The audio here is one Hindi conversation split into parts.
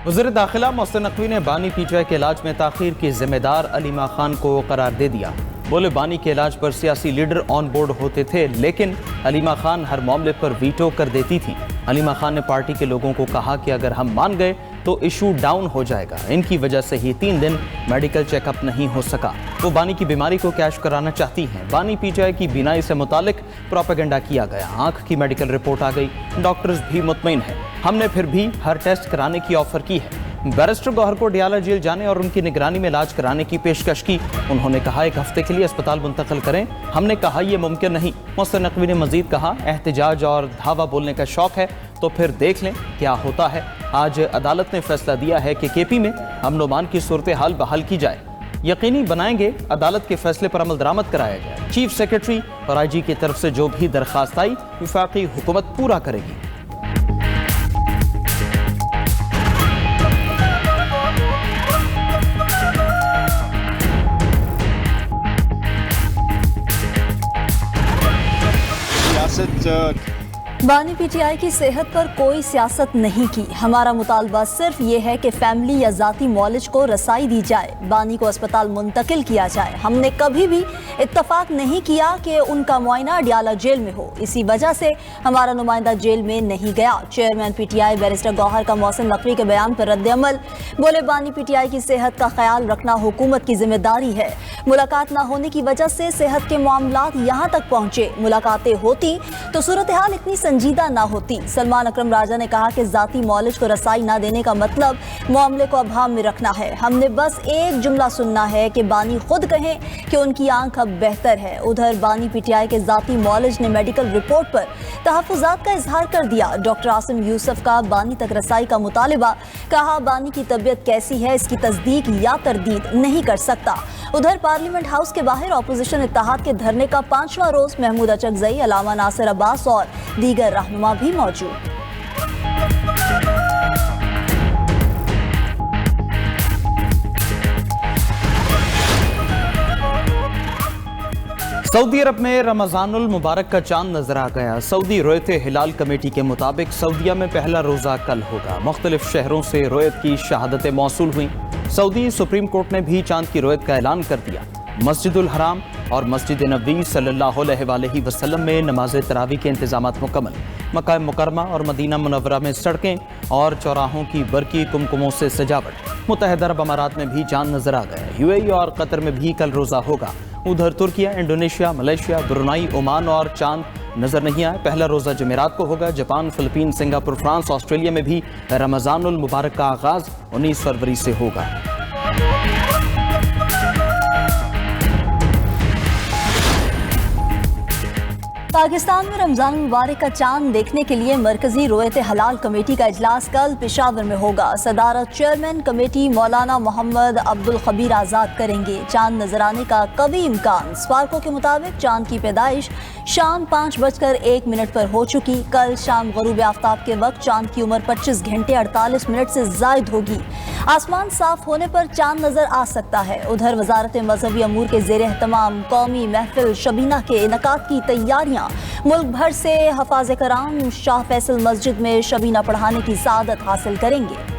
वज़ीर दाखिला मोहसिन नकवी ने बानी पीटीआई के इलाज में ताख़ीर की जिम्मेदार अलीमा खान को करार दे दिया। बोले बानी के इलाज पर सियासी लीडर ऑन बोर्ड होते थे, लेकिन अलीमा खान हर मामले पर वीटो कर देती थी। अलीमा खान ने पार्टी के लोगों को कहा कि अगर हम मान गए तो इशू डाउन हो जाएगा। इनकी वजह से ही 3 दिन मेडिकल चेकअप नहीं हो सका। वो बानी की बीमारी को कैश कराना चाहती हैं। बानी पीटीआई की बीनाई से मुतालिक प्रोपेगेंडा किया गया। आंख की मेडिकल रिपोर्ट आ गई, डॉक्टर्स भी मुतमईन हैं। हमने फिर भी हर टेस्ट कराने की ऑफर की है। बैरिस्टर गौहर को डियाला जेल जाने और उनकी निगरानी में इलाज कराने की पेशकश की। उन्होंने कहा 1 हफ्ते के लिए अस्पताल मुंतकिल करें। हमने कहा यह मुमकिन नहीं। मोहसिन नकवी ने मजीद कहा एहतजाज और धावा बोलने का शौक है तो फिर देख लें क्या होता है। आज अदालत ने फैसला दिया है कि केपी में अमन अमान की सूरत हाल बहाल की जाए। यकीनी बनाएंगे अदालत के फैसले पर अमल दरामद कराया जाए। चीफ सेक्रेटरी और आईजी की तरफ से जो भी दरखास्त आई वफाकी हुकूमत पूरा करेगी। बानी पीटीआई की सेहत पर कोई सियासत नहीं की। हमारा मुतालबा सिर्फ ये है कि फैमिली या जाती मौलिज को रसाई दी जाए, बानी को अस्पताल मुंतकिल किया जाए। हमने कभी भी इत्तफाक नहीं किया कि उनका मुआयना डियाला जेल में हो। इसी वजह से हमारा नुमाइंदा जेल में नहीं गया। चेयरमैन पीटीआई बैरिस्टर गौहर का मोहसिन नकवी के बयान पर रद्द-ए-अमल। बोले बानी पीटीआई की सेहत का ख्याल रखना हुकूमत की जिम्मेदारी है। मुलाकात न होने की वजह से सेहत के मामलात यहाँ तक पहुँचे। मुलाकातें होती तो सूरत हाल इतनी संजीदा ना होती। सलमान अकरम राजा ने कहा कि जाती मौलिज को रसाई ना देने का मतलब मामले को अभाम में रखना है। हमने बस एक जुमला सुनना है कि बानी खुद कहें कि उनकी आंख अब बेहतर है। उधर बानी पीटीआई के जाती मौलिज ने मेडिकल रिपोर्ट पर तहफ़्फ़ुज़ात का इजहार कर दिया। डॉक्टर आसिम यूसुफ का बानी तक रसाई का मुतालिबा। कहा बानी की तबीयत कैसी है इसकी तस्दीक या तरदीद नहीं कर सकता। उधर पार्लियामेंट हाउस के बाहर अपोजिशन इत्तेहाद के धरने का 5वां रोज महमूद अचकजई, अलामा नासिर अब्बास और दीगर रहनुमा भी मौजूद। सऊदी अरब में रमजानुल मुबारक का चांद नजर आ गया। सऊदी रोयत हिलाल कमेटी के मुताबिक सऊदीया में पहला रोजा कल होगा। मुख्तलिफ शहरों से रोयत की शहादतें मौसूल हुई। सऊदी सुप्रीम कोर्ट ने भी चांद की रोयत का ऐलान कर दिया। मस्जिदुल हराम और मस्जिद नबी सल्लल्लाहु अलैहि वसल्लम में नमाज तरावी के इंतजामात मुकम्मल। मक्का मुकरमा और मदीना मुनव्वरा में सड़कें और चौराहों की बरकी कुमकुमों से सजावट। मुत्तहिदा अरब अमारात में भी चांद नजर आ गया। यूएई और कतर में भी कल रोजा होगा। उधर Türkiye, Indonesia, Malaysia, Brunei, Oman और चांद नजर नहीं आए। पहला रोजा जमेरात को होगा। Japan, Philippine, Singapore, France, Australia में भी रमजानुल मुबारक का आगाज 19 फरवरी से होगा। पाकिस्तान में रमजान मुबारक का चांद देखने के लिए मरकजी रोयत हलाल कमेटी का इजलास कल पेशावर में होगा। सदारत चेयरमैन कमेटी मौलाना मोहम्मद अब्दुल खबीर आज़ाद करेंगे। चांद नजर आने का कवी इम्कान। स्पार्को के मुताबिक चांद की पैदाइश शाम 5:01 पर हो चुकी। कल शाम गरूब आफ्ताब के वक्त चांद की उम्र 25 घंटे 48 मिनट से जायद होगी। आसमान साफ होने पर चांद नजर आ सकता है। उधर वजारत मजहबी अमूर के ज़ेर एहतमाम कौमी महफिल शबीना के इनकाद की तैयारियां। मुल्क भर से हफाज कराम शाह फैसल मस्जिद में शबीना पढ़ाने की सादत हासिल करेंगे।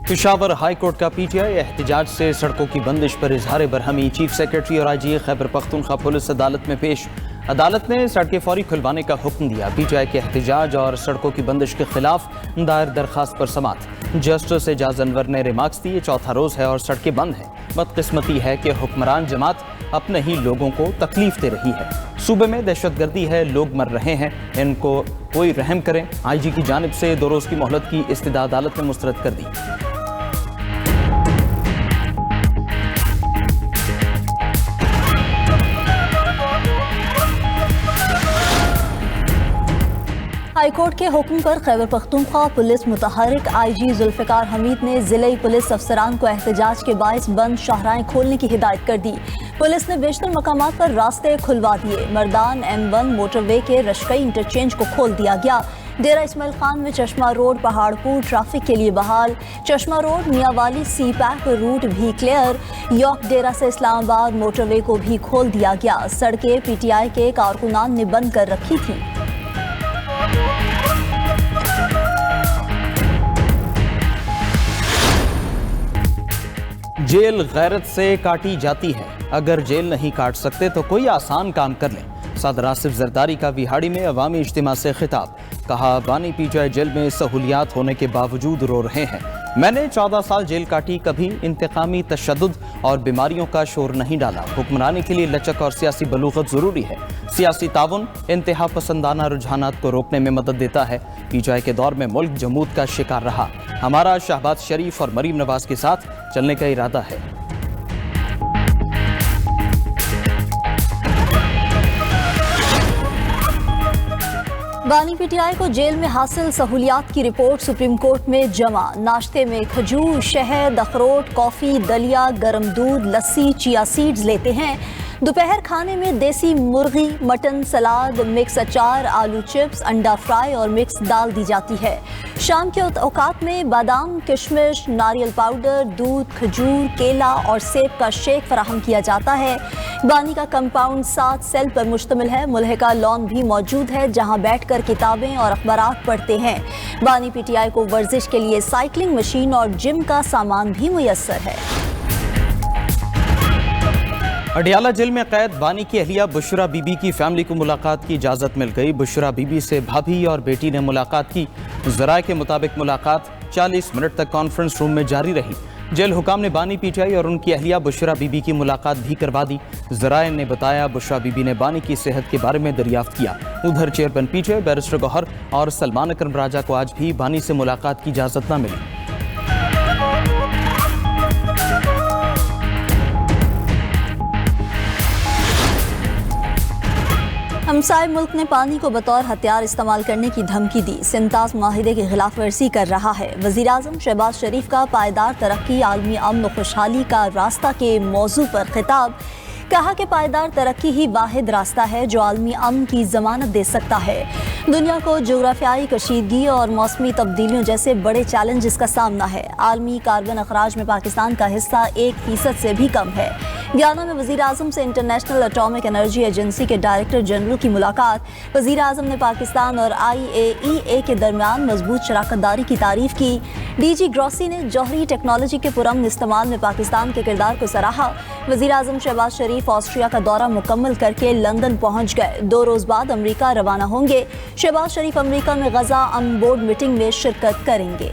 पेशावर हाई कोर्ट का पीटीआई एहतजाज से सड़कों की बंदिश पर इजहार बरहमी। चीफ सेक्रेटरी और आईजी खैबर पख्तूनख्वा पुलिस अदालत में पेश। अदालत ने सड़कें फौरी खुलवाने का हुक्म दिया। पीटीआई के एहतजाज और सड़कों की बंदिश के खिलाफ दायर दरखास्त पर समात। जस्टिस एजाज अनवर ने रिमार्क्स दिए 4था रोज है और सड़कें बंद हैं। बदकिस्मती है कि हुक्मरान जमात अपने ही लोगों को तकलीफ दे रही है। सूबे में दहशतगर्दी है, लोग मर रहे हैं, इनको कोई रहम करें। आईजी की जानिब से 2 रोज की मोहलत की इस्तदा अदालत ने मुस्तरद कर दी। हाईकोर्ट के हुक्म पर खैबर पख्तूनख्वा पुलिस मुतहर्रिक आईजी जुल्फ़िकार हमीद ने ज़िले पुलिस अफसरान को एहतजाज के बाइस बंद शाहराहें खोलने की हिदायत कर दी। पुलिस ने बेशतर मकामात पर रास्ते खुलवा दिए। मर्दान M1 मोटरवे के रशकई इंटरचेंज को खोल दिया गया। डेरा इस्माइल खान में चश्मा रोड पहाड़पुर ट्रैफिक के लिए बहाल। चश्मा रोड मियावाली सी पैक रूट भी क्लियर। यॉक डेरा से इस्लामाबाद मोटरवे को भी खोल दिया गया। सड़कें पीटीआई के कारकुनान ने बंद कर रखी थी। जेल गैरत से काटी जाती है, अगर जेल नहीं काट सकते तो कोई आसान काम कर लें। सदर आसिफ जरदारी का विहाड़ी में अवामी इज्तिमा से खिताब। कहा, बानी पीटीआई जेल में सहूलियात होने के बावजूद रो रहे हैं। मैंने 14 साल जेल काटी, कभी इंतकामी तशद्दुद और बीमारियों का शोर नहीं डाला। हुक्मरानी के लिए लचक और सियासी बलूगत जरूरी है। सियासी ताउन इंतहा पसंदाना रुझानात को रोकने में मदद देता है। पीटीआई के दौर में मुल्क जमूद का शिकार रहा। हमारा शहबाज शरीफ और मरीम नवाज के साथ चलने का इरादा है। बानी पीटीआई को जेल में हासिल सहूलियात की रिपोर्ट सुप्रीम कोर्ट में जमा। नाश्ते में खजूर, शहद, अखरोट, कॉफी, दलिया, गर्म दूध, लस्सी, चिया सीड्स लेते हैं। दोपहर खाने में देसी मुर्गी, मटन, सलाद, मिक्स अचार, आलू चिप्स, अंडा फ्राई और मिक्स दाल दी जाती है। शाम के औकात में बादाम, किशमिश, नारियल पाउडर, दूध, खजूर, केला और सेब का शेक फराहम किया जाता है। बानी का कंपाउंड 7 सेल पर मुश्तमिल है। मुल्हिका लॉन भी मौजूद है जहां बैठकर किताबें और अखबारात पढ़ते हैं। बानी पीटीआई को वर्जिश के लिए साइकिलिंग मशीन और जिम का सामान भी मुयस्सर है। अडियाला जेल में कैद बानी की अहलिया बुशरा बीबी की फैमिली को मुलाकात की इजाज़त मिल गई। बुशरा बीबी से भाभी और बेटी ने मुलाकात की। ज़राए के मुताबिक मुलाकात 40 मिनट तक कॉन्फ्रेंस रूम में जारी रही। जेल हुकाम ने बानी पीटीआई और उनकी अहलिया बुशरा बीबी की मुलाकात भी करवा दी। ज़राए ने बताया, बुशरा बीबी ने बानी की सेहत के बारे में दरियाफ्त किया। उधर चेयरमैन पीटीआई बैरिस्टर गौहर और सलमान अकरम राजा को आज भी बानी से मुलाकात की इजाज़त न मिली। हमसाय मुल्क ने पानी को बतौर हथियार इस्तेमाल करने की धमकी दी। सिंतास माहिदे की खिलाफ वर्जी कर रहा है। वज़ीर आज़म शहबाज शरीफ का पायदार तरक्की, आलमी अमन और खुशहाली का रास्ता के मौजू पर खिताब। कहा कि पायदार तरक्की ही वाहिद रास्ता है जो आलमी अमन की जमानत दे सकता है। दुनिया को जोग्राफियाई कशीदगी और मौसमी तब्दीलियों जैसे बड़े चैलेंजेस का सामना है। आलमी कार्बन अखराज में पाकिस्तान का हिस्सा 1% से भी कम है। गयाना में वज़ीर आज़म से इंटरनेशनल एटॉमिक एनर्जी एजेंसी के डायरेक्टर जनरल की मुलाकात। वज़ीर आज़म ने पाकिस्तान और IAEA के दरमियान मजबूत शराकतदारी की तारीफ की। DG ग्रॉसी ने जौहरी टेक्नोलॉजी के पुरअमन इस्तेमाल में पाकिस्तान के किरदार को सराहा। वज़ीर आज़म शहबाज शरीफ ऑस्ट्रिया का दौरा मुकम्मल करके लंदन पहुँच गए। 2 रोज़ बाद अमरीका रवाना होंगे। शहबाज शरीफ अमरीका में गजा अमन बोर्ड मीटिंग में शिरकत करेंगे।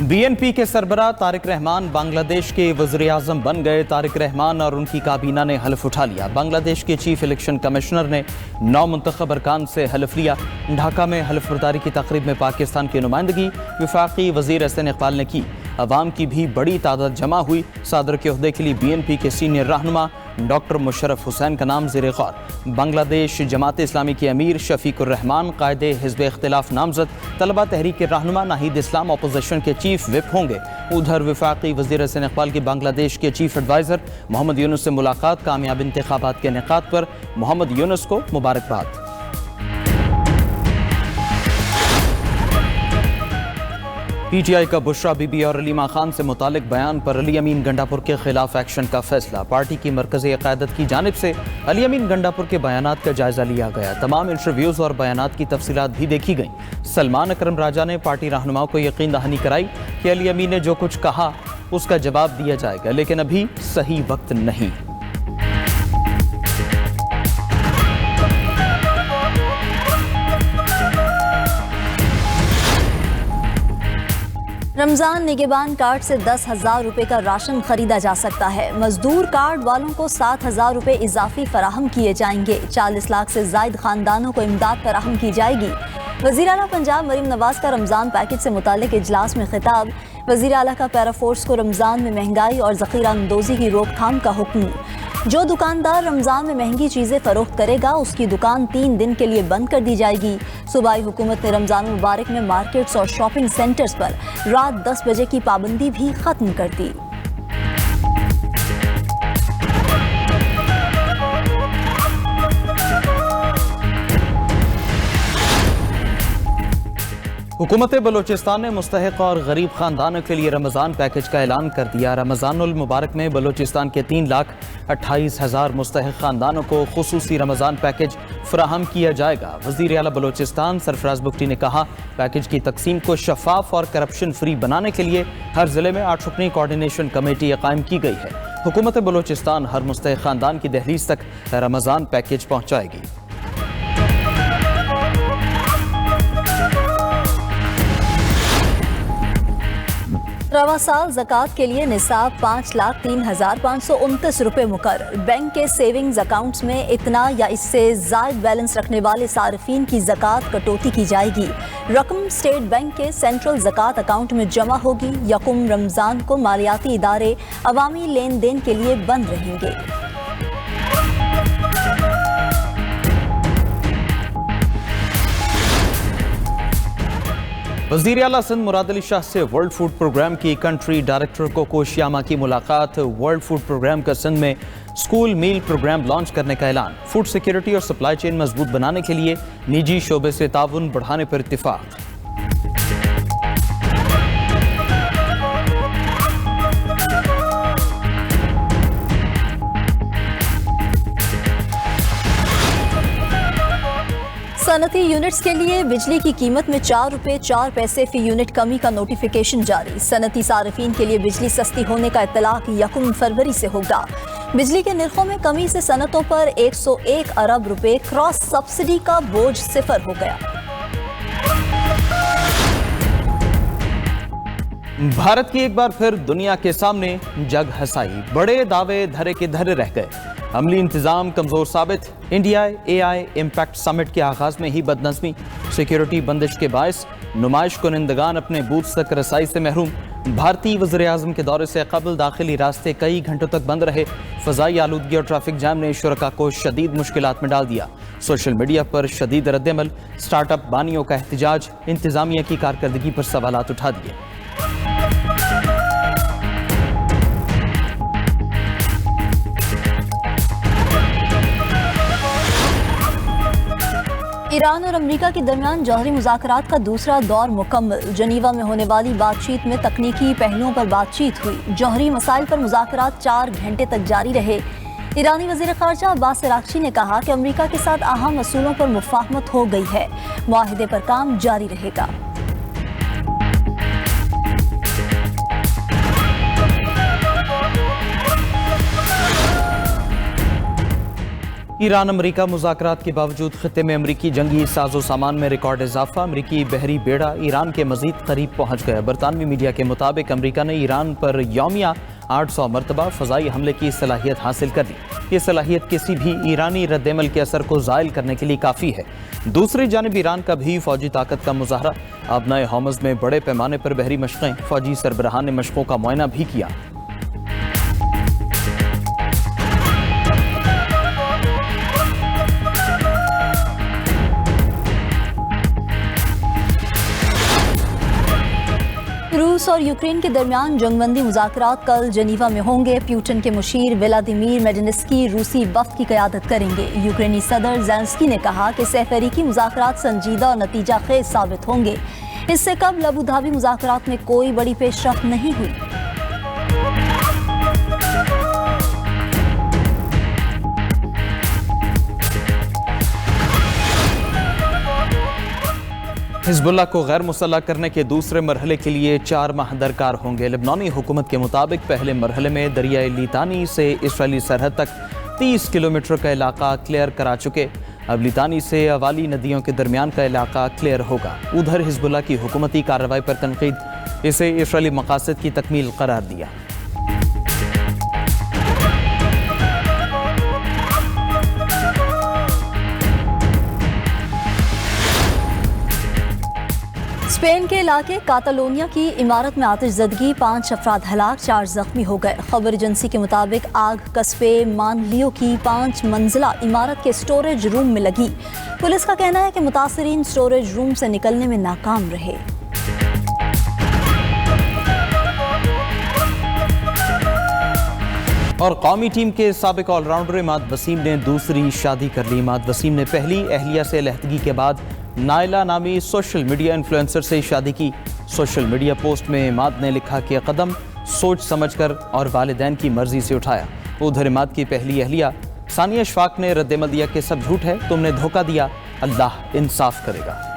BNP के सरबराह तारिक रहमान बांग्लादेश के वज़ीर-ए-आज़म बन गए। तारिक रहमान और उनकी काबीना ने हल्फ उठा लिया। बांग्लादेश के चीफ इलेक्शन कमिश्नर ने 9 मुंतखब अरकान से हल्फ लिया। ढाका में हल्फ बर्दारी की तकरीब में पाकिस्तान की नुमाइंदगी वफाकी वज़ीर एहसन इकबाल ने की। अवाम की भी बड़ी तादाद जमा हुई। सदर के ओहदे के लिए BNP के सीनियर रहनुमा डॉक्टर मुशर्रफ हुसैन का नाम ज़ेर गौर। बांग्लादेश जमात इस्लामी के अमीर शफीकुर रहमान कायदे हिज़्ब इख्तिलाफ नामजद। तलबा तहरीक के रहनुमा नाहिद इस्लाम अपोजिशन के चीफ विप होंगे। उधर वफाकी वज़ीर एहसन इकबाल की बांग्लादेश के चीफ एडवाइज़र मोहम्मद यूनुस से मुलाकात। कामयाब इंतखाबात के इनेकाद पर मोहम्मद यूनुस को मुबारकबाद। पीटीआई का बुशरा बीबी और अलीमा खान से मुतालिक बयान पर अली अमीन गंडापुर के खिलाफ एक्शन का फैसला। पार्टी की मरकज़ी क़यादत की जानिब से अली अमीन गंडापुर के बयानात का जायजा लिया गया। तमाम इंटरव्यूज़ और बयानात की तफसीलात भी देखी गईं। सलमान अकरम राजा ने पार्टी रहनुमाओं को यकीन दहानी कराई कि अली अमीन ने जो कुछ कहा उसका जवाब दिया जाएगा, लेकिन अभी सही वक्त नहीं। रमज़ान निगहबान कार्ड से 10,000 रुपये का राशन खरीदा जा सकता है। मजदूर कार्ड वालों को 7,000 रुपये इजाफी फराहम किए जाएंगे। 40 लाख से ज़ायद खानदानों को इमदाद फराहम की जाएगी। वज़ीर आला पंजाब मरीम नवाज का रमज़ान पैकेज से मुतालिक इजलास में खिताब। वज़ीर आला का पैराफोर्स को रमज़ान में महंगाई और ज़ख़ीरा अंदोज़ी की रोकथाम का हुक्म। जो दुकानदार रमज़ान में महंगी चीज़ें फ़रोख्त करेगा उसकी दुकान 3 दिन के लिए बंद कर दी जाएगी। सूबाई हुकूमत ने रमज़ान मुबारक में मार्केट्स और शॉपिंग सेंटर्स पर रात 10 बजे की पाबंदी भी ख़त्म कर दी। हुकूमत बलोचिस्तान ने मुस्तहिक और गरीब खानदानों के लिए रमज़ान पैकेज का ऐलान कर दिया। रमज़ानुल मुबारक में बलोचिस्तान के 3,28,000 मुस्तहिक खानदानों को खुसूसी रमज़ान पैकेज फराहम किया जाएगा। वज़ीर आला बलोचिस्तान सरफराज बुगटी ने कहा, पैकेज की तकसीम को शफाफ और करप्शन फ्री बनाने के लिए हर जिले में 8 रुकनी कोऑर्डिनेशन कमेटी कायम की गई है। हुकूमत बलोचिस्तान हर मुस्तहिक खानदान की दहलीज तक रमज़ान पैकेज पहुँचाएगी। रवा साल ज़कात के लिए निसाब 5,03,529 रुपये मुकर्रर। बैंक के सेविंग्स अकाउंट्स में इतना या इससे ज़ायद बैलेंस रखने वाले सारिफीन की ज़कात कटौती की जाएगी। रकम स्टेट बैंक के सेंट्रल ज़कात अकाउंट में जमा होगी। यकुम रमज़ान को मालियाती इदारे अवामी लेन देन के लिए बंद रहेंगे। वज़ीर आला सिंध मुराद अली शाह से वर्ल्ड फूड प्रोग्राम की कंट्री डायरेक्टर कोको श्यामा की मुलाकात। वर्ल्ड फूड प्रोग्राम का सिंध में स्कूल मील प्रोग्राम लॉन्च करने का ऐलान। फूड सिक्योरिटी और सप्लाई चेन मजबूत बनाने के लिए निजी शोबे से ताउन बढ़ाने पर इत्तिफाक। सनती यूनिट्स के लिए बिजली की कीमत में 4 रुपये 4 पैसे फी यूनिट कमी का नोटिफिकेशन जारी। सनती सारिफीन के लिए बिजली सस्ती होने का इत्तलाक 1 फरवरी से होगा। बिजली के निर्खों में कमी से सनतों पर 101 अरब रुपए क्रॉस सब्सिडी का बोझ सिफर हो गया। भारत की एक बार फिर दुनिया के सामने जग हसाई। बड़े दावे धरे के धरे रह गए। अमली इंतजाम कमजोर साबित। इंडिया AI इम्पैक्ट समिट के आगाज में ही बदनज़मी। सिक्योरिटी बंदिश के बायस नुमाइश कुनिंदगान अपने बूथ तक रसाई से महरूम। भारतीय वज़ीर आज़म के दौरे से कबल दाखिली रास्ते कई घंटों तक बंद रहे। फ़ज़ाई आलूदगी और ट्रैफिक जाम ने शुरका को शदीद मुश्किलात में डाल दिया। सोशल मीडिया पर शदीद रद्दअमल। स्टार्टअप बानियों का एहतजाज। इंतजामिया की कारकर्दगी पर सवालात उठा दिए। ईरान और अमेरिका के दरमियान जौहरी मुज़ाकरात का दूसरा दौर मुकम्मल। जनीवा में होने वाली बातचीत में तकनीकी पहलुओं पर बातचीत हुई। जौहरी मसाइल पर मुज़ाकरात 4 घंटे तक जारी रहे। ईरानी वज़ीर ख़ारजा अब्बास अराग़ची ने कहा कि अमेरिका के साथ अहम असूलों पर मुफ़ाहमत हो गई है। मुआहिदे पर काम जारी रहेगा। ईरान अमेरिका मुज़ाकरात के बावजूद खित्ते में अमरीकी जंगी साजो सामान में रिकॉर्ड इजाफा। अमरीकी बहरी बेड़ा ईरान के मजीद करीब पहुंच गया। बरतानवी मीडिया के मुताबिक अमरीका ने ईरान पर यौमिया 800 मरतबा फ़ज़ाई हमले की सलाहियत हासिल कर ली। ये सलाहियत किसी भी ईरानी रद्दअमल के असर को ज़ायल करने के लिए काफ़ी है। दूसरी जानिब ईरान का भी फ़ौजी ताकत का मुजाहरा। अबनाए होमस में बड़े पैमाने पर बहरी मशक़ें। फ़ौजी सरबराहान ने मशक़ों का मुआयना भी किया। रूस और यूक्रेन के दरमियान जंगबंदी मुज़ाकरात कल जनीवा में होंगे। प्यूटन के मुशीर व्लादिमीर मेडिंस्की रूसी वफ़द की क़यादत करेंगे। यूक्रेनी सदर ज़ेलेंस्की ने कहा कि सहफरीकी मुज़ाकरात संजीदा और नतीजा खेज साबित होंगे। इससे कबल अबू धाबी मुज़ाकरात में कोई बड़ी पेशरफ्त नहीं हुई। हिज़्बुल्लाह को गैर मुसल्लह करने के दूसरे मरहले के लिए 4 माह दरकार होंगे। लेबनानी हुकूमत के मुताबिक पहले मरहले में दरियाए लितानी से इसराइली सरहद तक 30 किलोमीटर का इलाका क्लियर करा चुके। अब लितानी से अवाली नदियों के दरमियान का इलाका क्लियर होगा। उधर हिज़्बुल्लाह की हुकूमती कार्रवाई पर तनकीद। इसे इसराइली मकासद की तकमील करार दिया। स्पेन के इलाके कातालोनिया की इमारत में आतिशज़दगी, 5 अफराद हलाक, 4 जख्मी हो गए। खबर एजेंसी के मुताबिक आग कस्बे मानलियो की 5 मंजिला इमारत के स्टोरेज रूम में लगी। पुलिस का कहना है कि मुतासरीन स्टोरेज रूम से निकलने में नाकाम रहे। और कौमी टीम के साबिक ऑलराउंडर इमाद वसीम ने दूसरी शादी कर ली। इमाद वसीम ने पहली अहलिया से अलहदगी के बाद नायला नामी सोशल मीडिया इन्फ्लुएंसर से शादी की। सोशल मीडिया पोस्ट में इमाद ने लिखा कि कदम सोच समझकर और वालिदैन की मर्जी से उठाया। उधर इमाद की पहली अहलिया सानिया अशफाक ने रद्द-ए-अमल दिया कि सब झूठ है, तुमने धोखा दिया, अल्लाह इंसाफ करेगा।